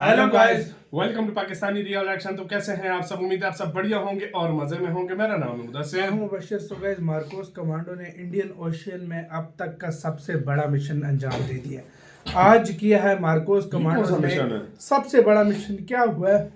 Hello guys, welcome to Pakistani real action. तो कैसे हैं आप सब? उम्मीद है आप सब बढ़िया होंगे और मजे में होंगे। मेरा नाम है मुदस्सिर। मैं हूं मुबश्शिर। तो गाइस, मार्कोस कमांडो ने इंडियन ओशियन में अब तक का सबसे बड़ा मिशन अंजाम दे दिया। आज किया है मार्कोस कमांडो ने सबसे बड़ा मिशन। क्या हुआ है,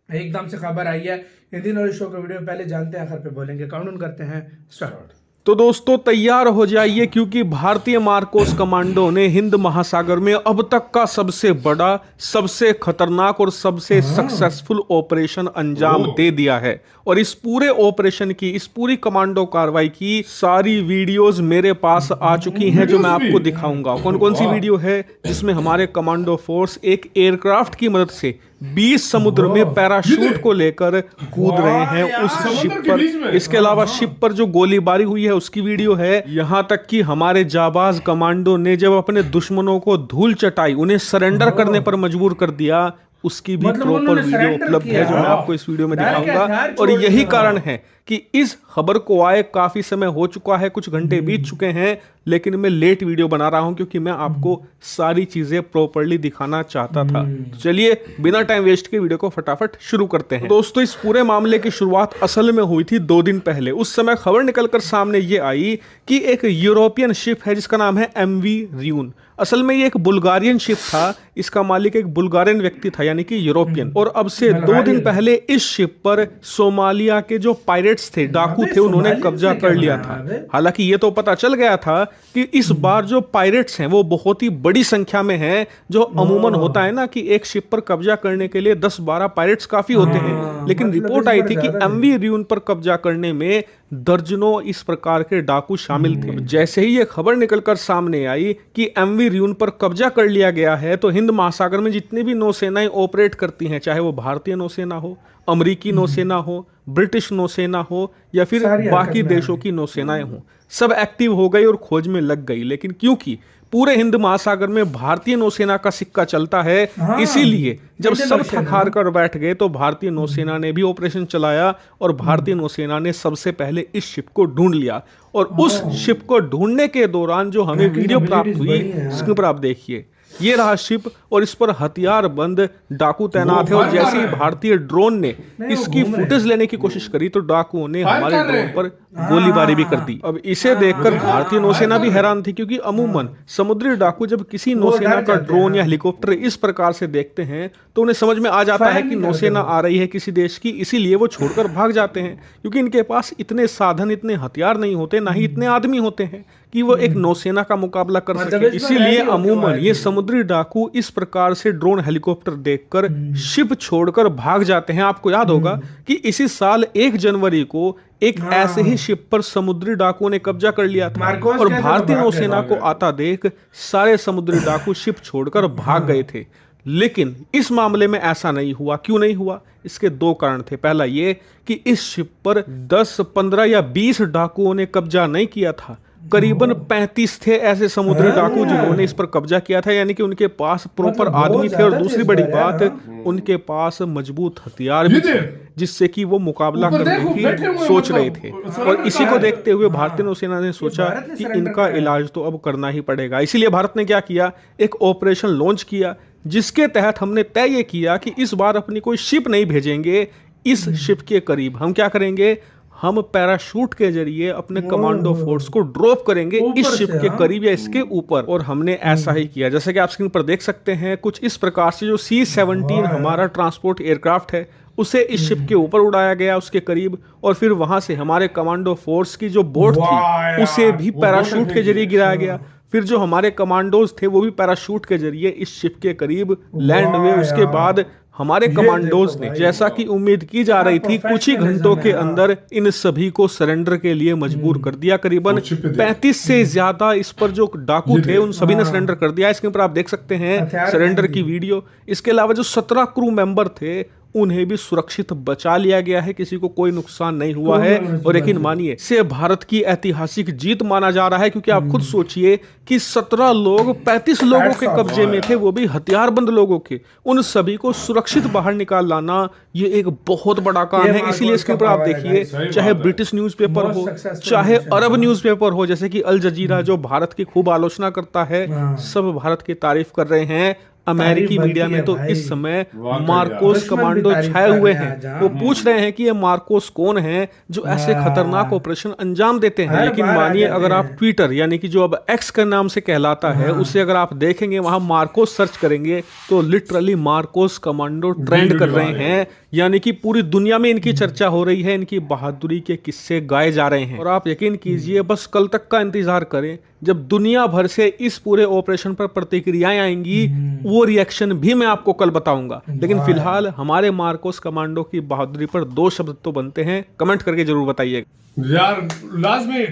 एकदम से खबर आई है। इंडियन ओशियन शो का वीडियो पहले जानते हैं, आखिर पे बोलेंगे। काउंटडाउन करते हैं, स्टार्ट। तो दोस्तों तैयार हो जाइए, क्योंकि भारतीय मार्कोस कमांडो ने हिंद महासागर में अब तक का सबसे बड़ा, सबसे खतरनाक और सबसे सक्सेसफुल ऑपरेशन अंजाम दे दिया है। और इस पूरे ऑपरेशन की, इस पूरी कमांडो कार्रवाई की सारी वीडियोस मेरे पास आ चुकी हैं, जो मैं आपको दिखाऊंगा। कौन कौन सी वीडियो है जिसमें हमारे कमांडो फोर्स एक एयरक्राफ्ट की मदद से 20 समुद्र में पैराशूट को लेकर कूद रहे हैं उस शिप पर। इसके अलावा शिप पर जो गोलीबारी हुई है उसकी वीडियो है। यहां तक कि हमारे जाबाज कमांडो ने जब अपने दुश्मनों को धूल चटाई, उन्हें सरेंडर करने पर मजबूर कर दिया, उसकी भी प्रॉपर वीडियो उपलब्ध है, जो मैं आपको इस वीडियो में दिखाऊंगा। और यही कारण है कि इस खबर को आए काफी समय हो चुका है, कुछ घंटे बीत चुके हैं, लेकिन मैं लेट वीडियो बना रहा हूं क्योंकि मैं आपको सारी चीजें प्रॉपर्ली दिखाना चाहता था। तो चलिए बिना टाइम वेस्ट के वीडियो को फटाफट शुरू करते हैं। दोस्तों, इस पूरे मामले की शुरुआत असल में हुई थी 2 दिन पहले। उस समय खबर निकलकर सामने ये आई कि एक यूरोपियन शिप है जिसका नाम है MV रियून। असल में ये एक बुल्गारियन शिप था, इसका मालिक एक बुल्गारियन व्यक्ति था, यानी कि यूरोपियन। और अब से 2 दिन पहले इस शिप पर सोमालिया के जो पायरेट्स थे, डाकू थे, उन्होंने कब्जा कर लिया था। हालांकि ये तो पता चल गया था कि इस बार जो पायरेट्स हैं वो बहुत ही बड़ी संख्या में हैं। जो अमूमन होता है ना कि एक शिप पर कब्जा करने के लिए 10-12 पायरेट्स काफी होते हैं, लेकिन रिपोर्ट आई थी कि MV रियून पर कब्जा करने में दर्जनों इस प्रकार के डाकू शामिल थे। जैसे ही ये खबर निकलकर सामने आई कि MV रियून पर कब्जा कर लिया गया है, तो हिंद महासागर में जितनी भी नौसेनाएं ऑपरेट करती हैं, चाहे वो भारतीय नौसेना हो, अमेरिकी नौसेना हो, ब्रिटिश नौसेना हो या फिर बाकी देशों की नौसेनाएं हो, सब एक्टिव हो गई और खोज में लग गई। लेकिन क्योंकि पूरे हिंद महासागर में भारतीय नौसेना का सिक्का चलता है, इसीलिए जब सब थक हार कर बैठ गए तो भारतीय नौसेना ने भी ऑपरेशन चलाया और भारतीय नौसेना ने सबसे पहले इस शिप को ढूंढ लिया। और उस शिप को ढूंढने के दौरान जो हमें वीडियो प्राप्त हुई, इसके ऊपर आप देखिए, ये रहा शिप और इस पर हथियार बंद डाकू तैनात है। और जैसे ही भारतीय ड्रोन ने इसकी फुटेज लेने की कोशिश करी तो डाकुओं ने हमारे ड्रोन पर गोलीबारी भी कर दी। अब इसे देखकर भारतीय नौसेना भी हैरान थी, क्योंकि अमूमन समुद्री डाकू जब किसी नौसेना का ड्रोन या हेलीकॉप्टर इस प्रकार से देखते हैं तो उन्हें समझ में आ जाता है कि नौसेना आ रही है किसी देश की, इसीलिए वो छोड़कर भाग जाते हैं, क्योंकि इनके पास इतने साधन, इतने हथियार नहीं होते, ना ही इतने आदमी होते हैं कि वो एक नौसेना का मुकाबला कर सके। इसीलिए अमूमन ये समुद्री डाकू इस प्रकार से ड्रोन हेलीकॉप्टर देखकर शिप छोड़कर भाग जाते हैं। आपको याद होगा कि इसी साल 1 जनवरी को एक ऐसे ही शिप पर समुद्री डाकुओं ने कब्जा कर लिया था और भारतीय नौसेना को आता देख सारे समुद्री डाकू शिप छोड़कर भाग गए थे। लेकिन इस मामले में ऐसा नहीं हुआ। क्यों नहीं हुआ? इसके 2 कारण थे। पहला ये कि इस शिप पर 10, 15 या 20 डाकुओं ने कब्जा नहीं किया था, करीबन 35 थे ऐसे समुद्री डाकू जिन्होंने इस पर कब्जा किया था, यानी कि उनके पास प्रॉपर आदमी थे। और दूसरी बड़ी बात, उनके पास मजबूत हथियार भी थे जिससे कि वो मुकाबला करने की सोच रहे थे। और इसी को देखते हुए भारतीय नौसेना ने सोचा कि इनका इलाज तो अब करना ही पड़ेगा। इसीलिए भारत ने क्या किया, एक ऑपरेशन लॉन्च किया, जिसके तहत हमने तय ये किया कि इस बार अपनी कोई शिप नहीं भेजेंगे इस शिप के करीब। हम क्या करेंगे, हम पैराशूट के जरिए अपने कमांडो फोर्स को ड्रॉप करेंगे इस शिप के करीब या इसके ऊपर। और हमने ऐसा ही किया। जैसे कि आप स्क्रीन पर देख सकते हैं, कुछ इस प्रकार से जो C-17 हमारा ट्रांसपोर्ट एयरक्राफ्ट है, उसे इस शिप के ऊपर उड़ाया गया, उसके करीब। और फिर वहां से हमारे कमांडो फोर्स की जो बोट थी उसे भी पैराशूट के जरिए गिराया गया। फिर जो हमारे कमांडोज थे वो भी पैराशूट के जरिए इस शिप के करीब लैंड हुए। उसके बाद हमारे कमांडोज ने, जैसा कि उम्मीद की जा रही थी, कुछ ही घंटों के अंदर इन सभी को सरेंडर के लिए मजबूर कर दिया। करीबन 35 से ज्यादा इस पर जो डाकू थे उन सभी ने सरेंडर कर दिया। इसके ऊपर आप देख सकते हैं सरेंडर की वीडियो। इसके अलावा जो 17 क्रू मेंबर थे उन्हें भी सुरक्षित बचा लिया गया है, किसी को कोई नुकसान नहीं हुआ है। और यकीन मानिए, इसे भारत की ऐतिहासिक जीत माना जा रहा है, क्योंकि आप खुद सोचिए कि 17 लोग 35 लोगों के कब्जे में थे, वो भी हथियारबंद लोगों के। उन सभी को सुरक्षित बाहर निकाल लाना ये एक बहुत बड़ा काम है। इसीलिए इसके ऊपर आप देखिए, चाहे ब्रिटिश न्यूज़पेपर हो, चाहे अरब न्यूज़पेपर हो, जैसे कि अल जजीरा जो भारत की खूब आलोचना करता है, सब भारत की तारीफ कर रहे हैं। अमेरिकी तारीफ मीडिया बनती में है तो भाई। इस समय वाकई मार्कोस दुश्मन भी कमांडो तारीफ छाए कर हुए रहे हैं हैं। आज, हाँ। वो पूछ रहे हैं कि ये मार्कोस कौन है जो ऐसे खतरनाक ऑपरेशन अंजाम देते हैं। हर लेकिन बार आ मानिए जाते अगर आप हैं। ट्विटर यानी कि जो अब एक्स के नाम से कहलाता है उसे अगर आप देखेंगे, वहां मार्कोस सर्च करेंगे तो लिटरली मार्कोस कमांडो ट्रेंड कर रहे हैं। यानी कि पूरी दुनिया में इनकी चर्चा हो रही है, इनकी बहादुरी के किस्से गाए जा रहे हैं। और आप यकीन कीजिए, बस कल तक का इंतजार करें जब दुनिया भर से इस पूरे ऑपरेशन पर प्रतिक्रियाएं आएंगी। वो रिएक्शन भी मैं आपको कल बताऊंगा। लेकिन फिलहाल हमारे मार्कोस कमांडो की बहादुरी पर 2 शब्द तो बनते हैं, कमेंट करके जरूर बताइएगा यार लाजमी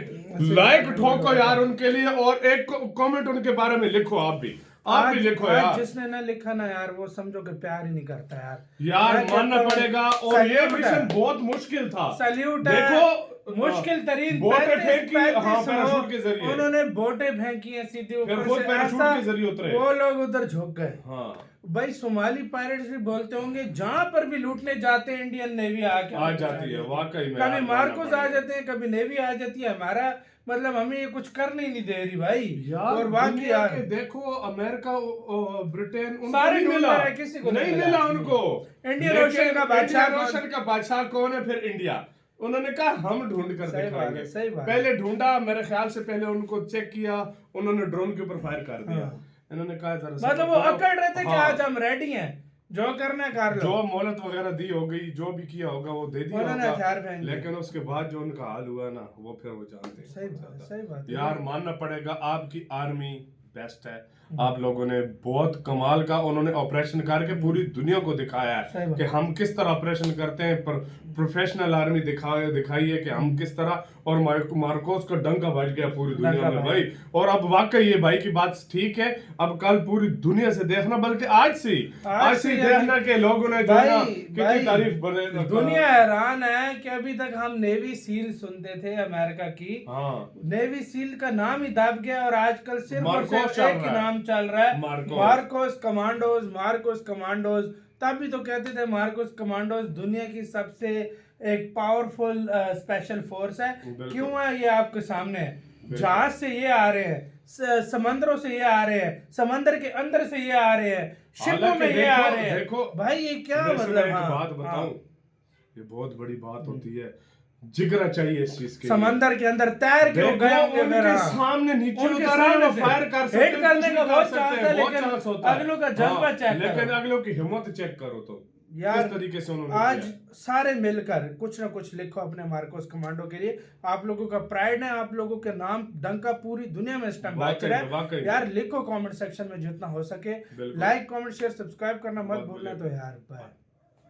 लाइक ठोको यार उनके लिए, और एक कमेंट उनके बारे में लिखो। आप भी लिखो आज यार। जिसने ना लिखा ना यार, वो समझो कि प्यार ही नहीं करता यार। यार मैं मानना कहता हूँ, पड़ेगा। और ये सैल्यूट मिशन है। बहुत मुश्किल था। सैल्यूट है। देखो मुश्किल तरीन बोटें फेंकी, हाँ, पैराशूट के जरिए। उन्होंने बोटें फेंकी हैं सीधे फिर ऊपर खुद से, पैराशूट ऐसा के जरिए उतरे। वो लोग उधर झुक गए। हाँ भाई सोमाली पायरेट्स भी बोलते होंगे, जहां पर भी लूटने जाते हैं इंडियन नेवी आके आ जाती है वाकई में। कभी यार, मार्कोस मानना आ जाते हैं, कभी नेवी आ जाती है। हमारा मतलब हमें ये कुछ करने ही नहीं दे रही भाई। यार और बाकी दुनिया यार के देखो, अमेरिका ब्रिटेन उनको सारे नहीं ढूंढ मिला, रहे हैं, किसी को नहीं मिला उनको। इंडियन लेकिन ओशन का बादशाह इंडियन कौन? ओशन का बादशाह कौन है? फिर इंडिया। उन्होंने कहा हम ढूंढ कर सही बात दिखाएंगे। है, सही बात है। पहले ढूंढा, मेरे ख्याल से पहले उनको चेक किया, उन्होंने ड्रोन के ऊपर फायर कर दिया। इन्होंने कहा जरा मतलब वो अकड़ रहे थे कि हाँ। आज हम रेडी हैं, जो करना है कर लो। जो मोहलत वगैरह दी हो गई, जो भी किया होगा वो दे दिया उन्होंने हथियार होगा। फेंक दिए। लेकिन उसके बाद जो उनका हाल हुआ ना, वो फिर वो जानते हैं। सही बात है, सही बात है। यार मानना पड़ेगा, आपकी आर्मी बेस्ट है। आप लोगों ने बहुत कमाल का उन्होंने ऑपरेशन करके पूरी दुनिया को दिखाया है कि हम किस तरह ऑपरेशन करते हैं। पर प्रोफेशनल आर्मी दिखाई है कि हम किस तरह। और मार्कोस का डंका बज गया पूरी दुनिया में भाई। और अब वाकई ये भाई की बात ठीक है, अब कल पूरी दुनिया से देखना, बल्कि आज से ही देखना के लोगों ने जो ना कितनी तारीफ बने। दुनिया हैरान है कि अभी तक हम नेवी सील सुनते थे अमेरिका की। हाँ, नेवी सील का नाम ही दब गया और आजकल सिर्फ और मार्कोस सिर्फ एक ही नाम चल रहा है, मार्कोस कमांडोज। मार्कोस कमांडोज तभी तो कहते थे मार्कोस कमांडोज दुनिया की सबसे एक पावरफुल स्पेशल फोर्स है। क्यों है? ये आपके सामने है। जहाज से ये आ रहे हैं, समंदरों से ये आ रहे हैं, समंदर के अंदर से ये आ रहे हैं, शिपों में ये आ रहे हैं। देखो भाई ये क्या मतलब? एक बात बताऊं, ये बहुत बड़ी बात होती है, जिगरा चाहिए इस चीज के। समंदर के अंदर तैर के वो गए होंगे, उनके सामने नीचे उनके उतारा, सामने वो से फायर कर सकते हिट करने का बहुत चांस है, बहुत लेकिन चांस होता है। अगलों का जज्बा चेक करो। लेकिन अगलों की हिम्मत चेक करो तो यार किस तरीके से उन्होंने आज किया। सारे मिलकर कुछ ना कुछ लिखो अपने मार्कोस कमांडो के लिए। आप लोगों का प्राइड है, आप लोगों के नाम डंका पूरी दुनिया में इस टाइम बज रहा है। यार लिखो कमेंट सेक्शन में जितना हो सके। लाइक कमेंट शेयर सब्सक्राइब करना मत भूलना। तो यार बाय।